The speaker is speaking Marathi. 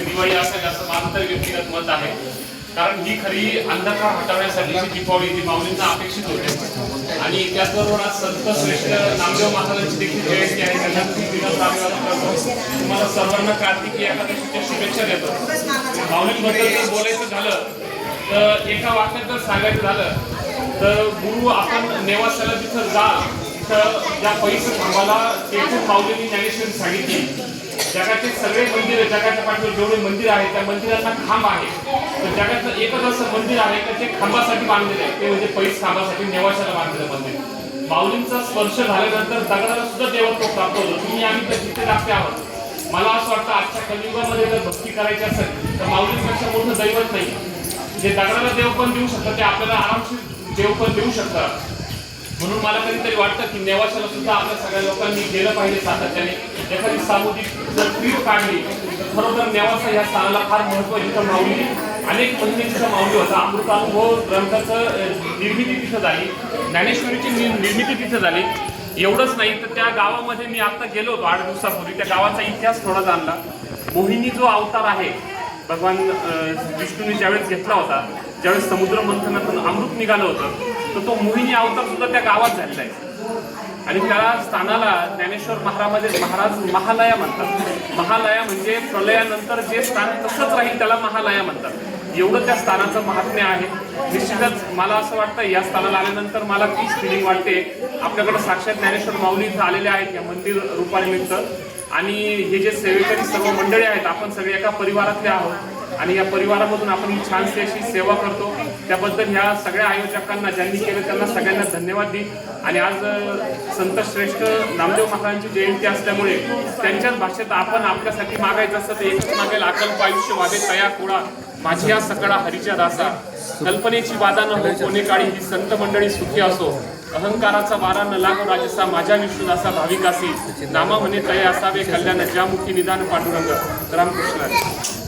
दिवाळी असेल असं माझं तर व्यक्तिगत मत आहे. कारण ही खरी अंधकार हटवण्यासाठीची दीपावली ती माऊलींना अपेक्षित होते. आणि त्याचबरोबर आज संत श्रेष्ठ नामदेव महाराजांची देखील जयंती आहे. त्यांना तुम्हाला सर्वांना कार्तिकी एकादशीच्या शुभेच्छा देतो. माऊलींबद्दल जर बोलायचं झालं तर एका वाक्यात जर सांगायचं झालं तर गुरु आपण नेवासाला जिथं जाल तर ज्या पैसे थांबाला तेथून माऊलींनी ज्ञानेश्वरी सांगितली. जगाचे सगळे मंदिर जगाच्या पाठीवर जेवढे मंदिर आहेत त्या मंदिरांना खांब आहे. तर जगातलं एकच असं मंदिर आहे तर ते खांबासाठी बांधलेलं आहे, ते म्हणजे पैस खांबासाठी नेवाशाला बांधलेलं मंदिर. माऊलींचा स्पर्श झाल्यानंतर दगडाला सुद्धा देवत्व प्राप्त होतं. तुम्ही आम्ही तर जिथे लागते आहोत. मला असं वाटतं आजच्या कलियुगामध्ये जर भक्ती करायची असेल तर माऊलींपेक्षा मोठं दैवत नाही. जे दगडाला देव पण देऊ शकतात ते आपल्याला आरामशीर देव पण देऊ शकतात. म्हणून मला कधीतरी वाटतं की नेवाशाला सुद्धा आपल्या सगळ्या लोकांनी गेलं पाहिजे सातत्याने. एखादी सामुदायिक जर ट्रीप काढली तर खरोखर नेवासा या स्थानाला फार महत्त्व आहे. तिथं माऊली अनेक महिने तिथं माऊली होता. अमृतानुभव ग्रंथाचं निर्मिती तिथं झाली, ज्ञानेश्वरीची निर्मिती तिथं झाली. एवढंच नाही तर त्या गावामध्ये मी आता गेलो होतो 8 दिवसापूर्वी. त्या गावाचा इतिहास थोडा जाणला. मोहिनी जो अवतार आहे भगवान विष्णूने ज्यावेळेस घेतला होता, ज्यावेळेस समुद्र मंथनातून अमृत निघालं होतं तर तो मोहिनी अवतार सुद्धा त्या गावात झालेला आहे. आणि त्या स्थानाला ज्ञानेश्वर महाराज महालया म्हणतात. महालया म्हणजे प्रलयानंतर जे स्थान तसंच राहील त्याला महालया म्हणतात. एवढं त्या स्थानाचं महात्म्य आहे. निश्चितच मला असं वाटतं या स्थानाला आल्यानंतर मला तीच फिलिंग वाटते. आपल्याकडे साक्षात ज्ञानेश्वर माऊली इथं आलेले आहेत या मंदिर रूपानिमित्त. आणि हे जे सेवेकरी सर्व मंडळी आहेत आपण सगळे एका परिवारातले आहोत आणि या परिवारामधून आपण ही छानशी अशी सेवा करतो. त्याबद्दल ह्या सगळ्या आयोजकांना ज्यांनी केलं त्यांना सगळ्यांना धन्यवाद देईन. आणि आज संत श्रेष्ठ नामदेव महाराजांची जयंती असल्यामुळे त्यांच्याच भाषेत आपण आपल्यासाठी मागायचं असतं ते एकच मागेल, अकल्प आयुष्य वादे तया कुळा माझी या सकळा हरीच्या दासा. कल्पनेची बाधा न हो कोणे काळी ही संत मंडळी सुखी असो. अहंकाराचा वारा न लागो राजसा माझ्या विष्णुदासा भाविकासी. नामा म्हणे तय असावे कल्याण ज्यामुखी निदान पांडुरंग. रामकृष्ण.